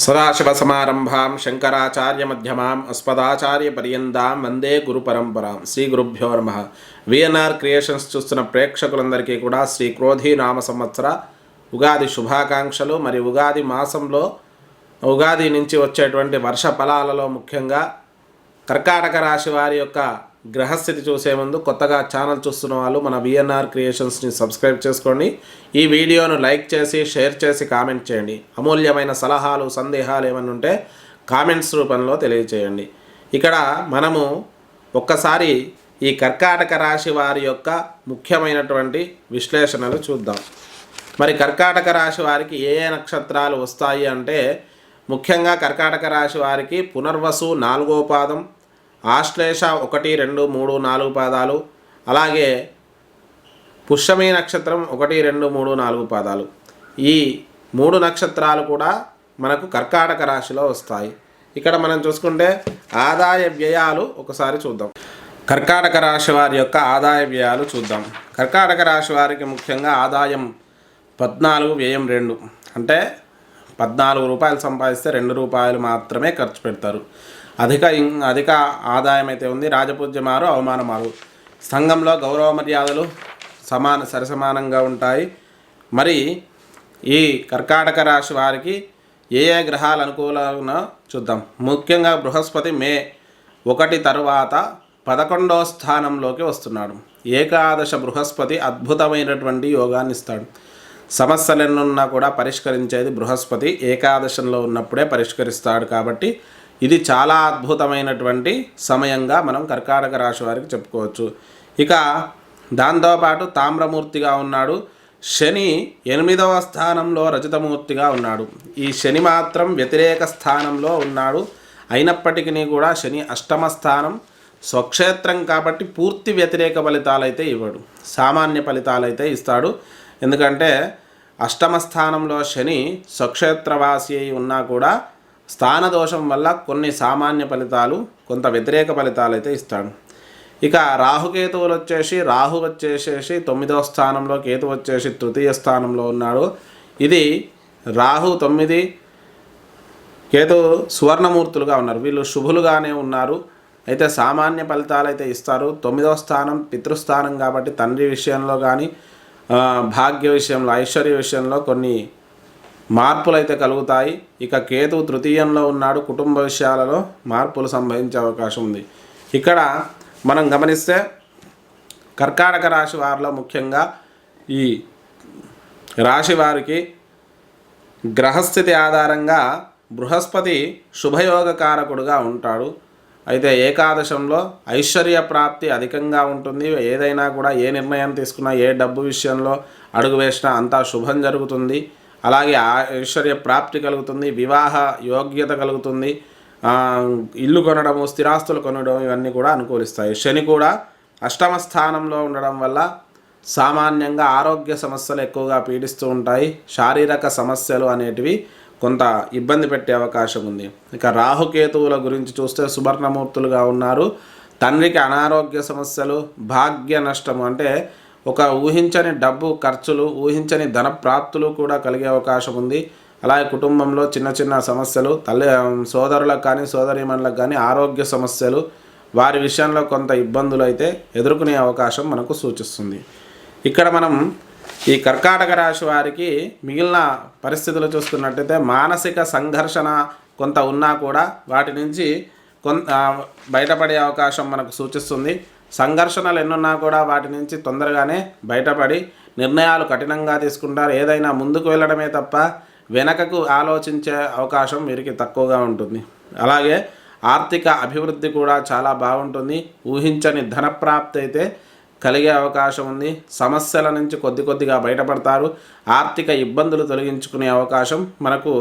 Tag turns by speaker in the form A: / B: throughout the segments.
A: సదాశివసమారంభాం శంకరాచార్యమధ్యమాం అస్మదాచార్యపర్యంతాం వందే గురు పరంపరాం. శ్రీ గురుభ్యో నమః. VNR creations చూస్తున్న ప్రేక్షకులందరికీ కూడా శ్రీ క్రోధీ నామ సంవత్సర ఉగాది శుభాకాంక్షలు. మరి ఉగాది మాసంలో ఉగాది నుంచి వచ్చేటువంటి వర్ష ఫలాలలో ముఖ్యంగా కర్కాటక రాశి వారి యొక్క గ్రహస్థితి చూసే ముందు కొత్తగా ఛానల్ చూస్తున్న వాళ్ళు మన విఎన్ఆర్ క్రియేషన్స్ని సబ్స్క్రైబ్ చేసుకోండి. ఈ వీడియోను లైక్ చేసి షేర్ చేసి కామెంట్ చేయండి. అమూల్యమైన సలహాలు సందేహాలు ఏమైనా ఉంటే కామెంట్స్ రూపంలో తెలియచేయండి. ఇక్కడ మనము ఒక్కసారి ఈ కర్కాటక రాశి వారి యొక్క ముఖ్యమైనటువంటి విశ్లేషణలు చూద్దాం. మరి కర్కాటక రాశి వారికి ఏ ఏ నక్షత్రాలు వస్తాయి అంటే ముఖ్యంగా కర్కాటక రాశి వారికి పునర్వసు 4వ పాదం, ఆశ్లేష 1, 2, 3, 4 పాదాలు, అలాగే పుష్యమి నక్షత్రం 1, 2, 3, 4 పాదాలు. ఈ 3 నక్షత్రాలు కూడా మనకు కర్కాటక రాశిలో వస్తాయి. ఇక్కడ మనం చూసుకుంటే ఆదాయ వ్యయాలు ఒకసారి చూద్దాం. కర్కాటక రాశి వారి యొక్క ఆదాయ వ్యయాలు చూద్దాం. కర్కాటక రాశి వారికి ముఖ్యంగా ఆదాయం 14, వ్యయం 2. అంటే 14 రూపాయలు సంపాదిస్తే 2 రూపాయలు మాత్రమే ఖర్చు పెడతారు. అధిక ఆదాయం అయితే ఉంది. రాజపూజ్యమారు, అవమానమారు. సంఘంలో గౌరవ మర్యాదలు సరిసమానంగా ఉంటాయి. మరి ఈ కర్కాటక రాశి వారికి ఏ ఏ గ్రహాలు అనుకూలంగా చూద్దాం. ముఖ్యంగా బృహస్పతి మే 1 తరువాత 11వ స్థానంలోకి వస్తున్నాడు. ఏకాదశ బృహస్పతి అద్భుతమైనటువంటి యోగాన్ని ఇస్తాడు. సమస్యలెన్నున్నా కూడా పరిష్కరించేది బృహస్పతి ఏకాదశంలో ఉన్నప్పుడే పరిష్కరిస్తాడు. కాబట్టి ఇది చాలా అద్భుతమైనటువంటి సమయంగా మనం కర్కాటక రాశి వారికి చెప్పుకోవచ్చు. ఇక దాంతోపాటు తామ్రమూర్తిగా ఉన్నాడు. శని 8వ స్థానంలో రజతమూర్తిగా ఉన్నాడు. ఈ శని మాత్రం వ్యతిరేక స్థానంలో ఉన్నాడు. అయినప్పటికీ కూడా శని 8వ స్థానం స్వక్షేత్రం కాబట్టి పూర్తి వ్యతిరేక ఫలితాలైతే ఇవ్వడు, సామాన్య ఫలితాలైతే ఇస్తాడు. ఎందుకంటే 8వ స్థానంలో శని స్వక్షేత్రవాసి అయి ఉన్నా కూడా స్థానదోషం వల్ల కొన్ని సామాన్య ఫలితాలు, కొంత వ్యతిరేక ఫలితాలు అయితే ఇస్తాడు. ఇక రాహుకేతువులు రాహు వచ్చేసేసి 9వ స్థానంలో, కేతు వచ్చేసి 3వ స్థానంలో ఉన్నాడు. ఇది రాహు 9, కేతు సువర్ణమూర్తులుగా ఉన్నారు. వీళ్ళు శుభులుగానే ఉన్నారు. అయితే సామాన్య ఫలితాలు అయితే ఇస్తారు. 9వ స్థానం పితృస్థానం కాబట్టి తండ్రి విషయంలో కానీ భాగ్య విషయంలో, ఐశ్వర్య విషయంలో కొన్ని మార్పులు అయితే కలుగుతాయి. ఇక కేతు 3యంలో ఉన్నాడు. కుటుంబ విషయాలలో మార్పులు సంభవించే అవకాశం ఉంది. ఇక్కడ మనం గమనిస్తే కర్కాటక రాశి వారిలో ముఖ్యంగా ఈ రాశి వారికి గ్రహస్థితి ఆధారంగా బృహస్పతి శుభయోగకారకుడుగా ఉంటాడు. అయితే ఏకాదశంలో ఐశ్వర్య ప్రాప్తి అధికంగా ఉంటుంది. ఏదైనా కూడా ఏ నిర్ణయం తీసుకున్నా, ఏ డబ్బు విషయంలో అడుగు వేసినా అంతా శుభం జరుగుతుంది. అలాగే ఐశ్వర్య ప్రాప్తి కలుగుతుంది, వివాహ యోగ్యత కలుగుతుంది, ఇల్లు కొనడము, స్థిరాస్తులు కొనడం ఇవన్నీ కూడా అనుకూలిస్తాయి. శని కూడా 8వ స్థానంలో ఉండడం వల్ల సామాన్యంగా ఆరోగ్య సమస్యలు ఎక్కువగా పీడిస్తూ ఉంటాయి. శారీరక సమస్యలు అనేటివి కొంత ఇబ్బంది పెట్టే అవకాశం ఉంది. ఇక రాహుకేతువుల గురించి చూస్తే సువర్ణమూర్తులుగా ఉన్నారు. తండ్రికి అనారోగ్య సమస్యలు, భాగ్య నష్టము అంటే ఒక ఊహించని డబ్బు ఖర్చులు, ఊహించని ధన ప్రాప్తులు కూడా కలిగే అవకాశం ఉంది. అలాగే కుటుంబంలో చిన్న చిన్న సమస్యలు, సోదరులకు కానీ సోదరీమణులకు కానీ ఆరోగ్య సమస్యలు, వారి విషయంలో కొంత ఇబ్బందులు అయితే ఎదుర్కొనే అవకాశం మనకు సూచిస్తుంది. ఇక్కడ మనం ఈ కర్కాటక రాశి వారికి మిగిలిన పరిస్థితులు చూసుకున్నట్టయితే మానసిక సంఘర్షణ కొంత ఉన్నా కూడా వాటి నుంచి కొంత బయటపడే అవకాశం మనకు సూచిస్తుంది. సంఘర్షణలు ఎన్నున్నా కూడా వాటి నుంచి తొందరగానే బయటపడి నిర్ణయాలు కఠినంగా తీసుకుంటారు. ఏదైనా ముందుకు వెళ్ళడమే తప్ప వెనకకు ఆలోచించే అవకాశం వీరికి తక్కువగా ఉంటుంది. అలాగే ఆర్థిక అభివృద్ధి కూడా చాలా బాగుంటుంది. ఊహించని ధనప్రాప్తి అయితే కలిగే అవకాశం ఉంది. సమస్యల నుంచి కొద్దిగా బయటపడతారు. ఆర్థిక ఇబ్బందులు తొలగించుకునే అవకాశం మనకు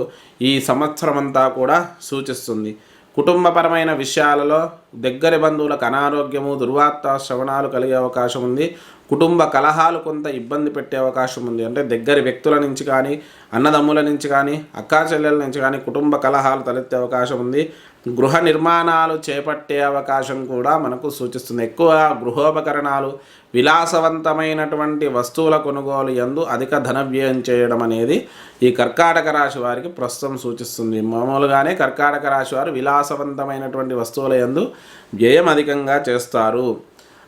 A: ఈ సంవత్సరం అంతా కూడా సూచిస్తుంది. కుటుంబపరమైన విషయాలలో దగ్గరి బంధువులకు అనారోగ్యము, దుర్వార్త శ్రవణాలు కలిగే అవకాశం ఉంది. కుటుంబ కలహాలు కొంత ఇబ్బంది పెట్టే అవకాశం ఉంది. అంటే దగ్గరి వ్యక్తుల నుంచి కానీ, అన్నదమ్ముల నుంచి కానీ, అక్కా చెల్లెల నుంచి కానీ కుటుంబ కలహాలు తలెత్తే అవకాశం ఉంది. గృహ నిర్మాణాలు చేపట్టే అవకాశం కూడా మనకు సూచిస్తుంది. ఎక్కువ గృహోపకరణాలు, విలాసవంతమైనటువంటి వస్తువుల కొనుగోలు యందు అధిక ధన వ్యయం చేయడం అనేది ఈ కర్కాటక రాశి వారికి ప్రస్తుతం సూచిస్తుంది. మామూలుగానే కర్కాటక రాశి వారు విలాసవంతమైనటువంటి వస్తువుల యందు వ్యయం అధికంగా చేస్తారు.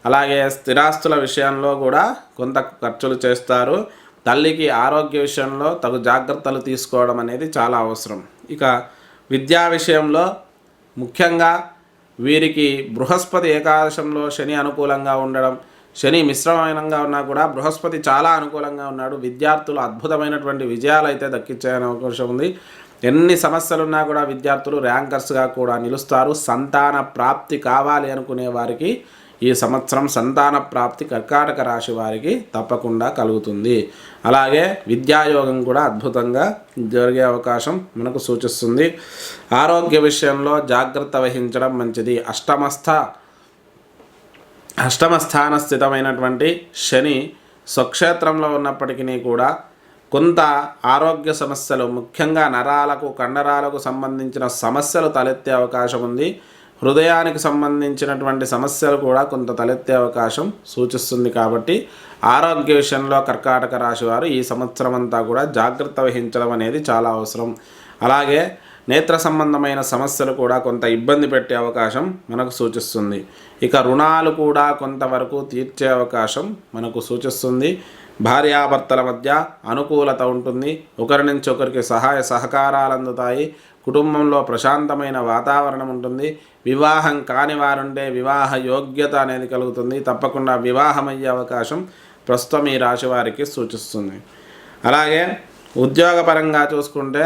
A: అలాగే స్థిరాస్తుల విషయంలో కూడా కొంత ఖర్చులు చేస్తారు. తల్లికి ఆరోగ్య విషయంలో తగు జాగ్రత్తలు తీసుకోవడం అనేది చాలా అవసరం. ఇక విద్యా విషయంలో ముఖ్యంగా వీరికి బృహస్పతి ఏకాదశంలో శని అనుకూలంగా ఉండడం, శని మిశ్రమంగా ఉన్నా కూడా బృహస్పతి చాలా అనుకూలంగా ఉన్నాడు. విద్యార్థులు అద్భుతమైనటువంటి విజయాలు అయితే దక్కించే అవకాశం ఉంది. ఎన్ని సమస్యలున్నా కూడా విద్యార్థులు ర్యాంకర్స్గా కూడా నిలుస్తారు. సంతాన ప్రాప్తి కావాలి అనుకునే వారికి ఈ సంవత్సరం సంతాన ప్రాప్తి కర్కాటక రాశి వారికి తప్పకుండా కలుగుతుంది. అలాగే విద్యాయోగం కూడా అద్భుతంగా జరిగే అవకాశం మనకు సూచిస్తుంది. ఆరోగ్య విషయంలో జాగ్రత్త వహించడం మంచిది. అష్టమ స్థాన స్థితమైనటువంటి శని స్వక్షేత్రంలో ఉన్నప్పటికీ కూడా కొంత ఆరోగ్య సమస్యలు, ముఖ్యంగా నరాలకు, కండరాలకు సంబంధించిన సమస్యలు తలెత్తే అవకాశం ఉంది. హృదయానికి సంబంధించినటువంటి సమస్యలు కూడా కొంత తలెత్తే అవకాశం సూచిస్తుంది. కాబట్టి ఆరోగ్య విషయంలో కర్కాటక రాశి వారు ఈ సంవత్సరం అంతా కూడా జాగ్రత్త వహించడం అనేది చాలా అవసరం. అలాగే నేత్ర సంబంధమైన సమస్యలు కూడా కొంత ఇబ్బంది పెట్టే అవకాశం మనకు సూచిస్తుంది. ఇక రుణాలు కూడా కొంతవరకు తీర్చే అవకాశం మనకు సూచిస్తుంది. భార్యాభర్తల మధ్య అనుకూలత ఉంటుంది. ఒకరి నుంచి ఒకరికి సహాయ సహకారాలు అందుతాయి. కుటుంబంలో ప్రశాంతమైన వాతావరణం ఉంటుంది. వివాహం కాని వారుంటే వివాహ యోగ్యత అనేది కలుగుతుంది. తప్పకుండా వివాహం అయ్యే అవకాశం ప్రస్తుతం ఈ రాశి వారికి సూచిస్తుంది. అలాగే ఉద్యోగపరంగా చూసుకుంటే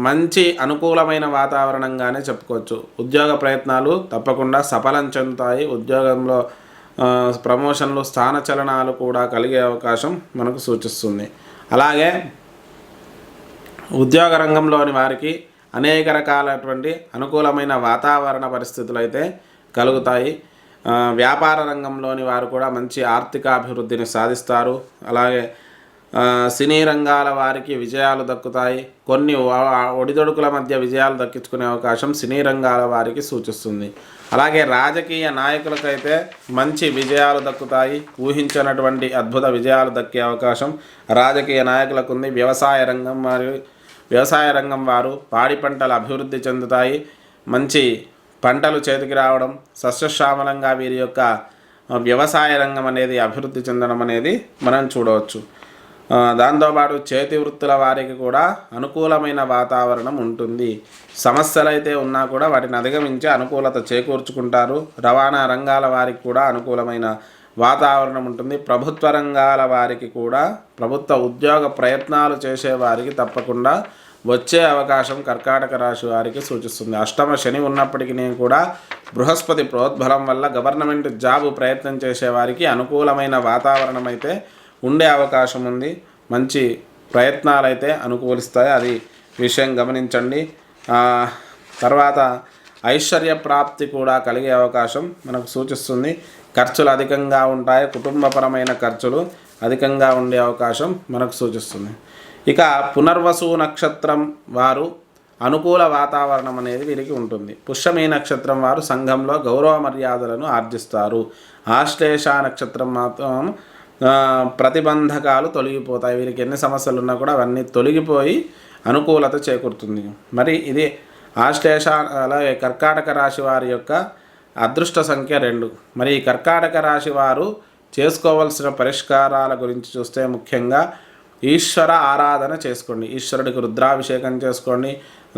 A: మంచి అనుకూలమైన వాతావరణంగానే చెప్పుకోవచ్చు. ఉద్యోగ ప్రయత్నాలు తప్పకుండా సఫలం చెందుతాయి. ఉద్యోగంలో ప్రమోషన్లు, స్థానచలనాలు కూడా కలిగే అవకాశం మనకు సూచిస్తుంది. అలాగే ఉద్యోగ రంగంలోని వారికి అనేక రకాలైనటువంటి అనుకూలమైన వాతావరణ పరిస్థితులు అయితే కలుగుతాయి. వ్యాపార రంగంలోని వారు కూడా మంచి ఆర్థిక అభివృద్ధిని సాధిస్తారు. అలాగే సినీ రంగాల వారికి విజయాలు దక్కుతాయి. కొన్ని ఒడిదొడుకుల మధ్య విజయాలు దక్కించుకునే అవకాశం సినీ రంగాల వారికి సూచిస్తుంది. అలాగే రాజకీయ నాయకులకైతే మంచి విజయాలు దక్కుతాయి. ఊహించినటువంటి అద్భుత విజయాలు దక్కే అవకాశం రాజకీయ నాయకులకు ఉంది. వ్యవసాయ రంగం వారు పాడి పంటలు అభివృద్ధి చెందుతాయి. మంచి పంటలు చేతికి రావడం, సస్యశ్యామలంగా వీరి యొక్క వ్యవసాయ రంగం అనేది అభివృద్ధి చెందడం అనేది మనం చూడవచ్చు. దాంతోపాటు చేతి వృత్తుల వారికి కూడా అనుకూలమైన వాతావరణం ఉంటుంది. సమస్యలు అయితే ఉన్నా కూడా వాటిని అధిగమించి అనుకూలత చేకూర్చుకుంటారు. రవాణా రంగాల వారికి కూడా అనుకూలమైన వాతావరణం ఉంటుంది. ప్రభుత్వ రంగాల వారికి కూడా, ప్రభుత్వ ఉద్యోగ ప్రయత్నాలు చేసే వారికి తప్పకుండా వచ్చే అవకాశం కర్కాటక రాశి వారికి సూచిస్తుంది. అష్టమ శని ఉన్నప్పటికీ కూడా బృహస్పతి ప్రోద్బలం వల్ల గవర్నమెంట్ జాబ్ ప్రయత్నం చేసే వారికి అనుకూలమైన వాతావరణం అయితే ఉండే అవకాశం ఉంది. మంచి ప్రయత్నాలు అయితే అనుకూలిస్తాయి. అది విషయం గమనించండి. తర్వాత ఐశ్వర్య ప్రాప్తి కూడా కలిగే అవకాశం మనకు సూచిస్తుంది. ఖర్చులు అధికంగా ఉంటాయి. కుటుంబపరమైన ఖర్చులు అధికంగా ఉండే అవకాశం మనకు సూచిస్తుంది. ఇక పునర్వసు నక్షత్రం వారు అనుకూల వాతావరణం అనేది వీరికి ఉంటుంది. పుష్యమి నక్షత్రం వారు సంఘంలో గౌరవ మర్యాదలను ఆర్జిస్తారు. ఆశ్లేష నక్షత్రం మాత్రం ప్రతిబంధకాలు తొలగిపోతాయి. వీరికి ఎన్ని సమస్యలు ఉన్నా కూడా అవన్నీ తొలగిపోయి అనుకూలత చేకూరుతుంది. మరి ఇది ఆశ్లేష అలాగే కర్కాటక రాశి వారి యొక్క అదృష్ట సంఖ్య 2. మరి ఈ కర్కాటక రాశి వారు చేసుకోవలసిన పరిష్కారాల గురించి చూస్తే ముఖ్యంగా ఈశ్వర ఆరాధన చేసుకోండి. ఈశ్వరుడికి రుద్రాభిషేకం చేసుకోండి,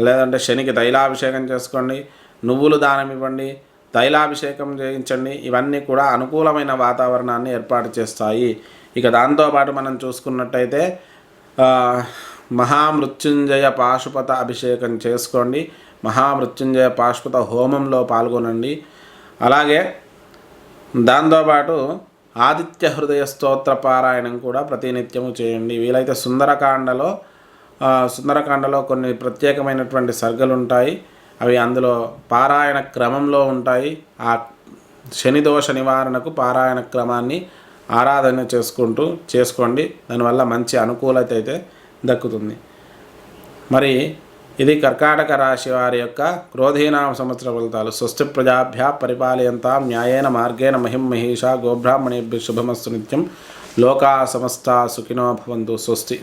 A: లేదంటే శనికి తైలాభిషేకం చేసుకోండి, నువ్వులు దానం ఇవ్వండి, తైలాభిషేకం చేయించండి. ఇవన్నీ కూడా అనుకూలమైన వాతావరణాన్ని ఏర్పాటు చేస్తాయి. ఇక దాంతోపాటు మనం చూసుకున్నట్టయితే మహామృత్యుంజయ పాశుపత అభిషేకం చేసుకోండి. మహామృత్యుంజయ పాశుపత హోమంలో పాల్గొనండి. అలాగే దాంతోపాటు ఆదిత్య హృదయ స్తోత్ర పారాయణం కూడా ప్రతినిత్యము చేయండి. వీలైతే సుందరకాండలో కొన్ని ప్రత్యేకమైనటువంటి సర్గలు ఉంటాయి. అవి అందులో పారాయణ క్రమంలో ఉంటాయి. ఆ శని దోష నివారణకు పారాయణ క్రమాన్ని ఆరాధన చేసుకోండి. దానివల్ల మంచి అనుకూలత అయితే దక్కుతుంది. మరి ఇది కర్కాటక రాశి వారి యొక్క క్రోధీనామ సంవత్సర ఫలితాలు. స్వస్తి ప్రజాభ్య పరిపాలయంతాం న్యాయేన మార్గేణ మహిషా గోబ్రాహ్మణేభ్య శుభమస్తు నిత్యం. లోకా సమస్తా సుఖినో భవంతు. స్వస్తి.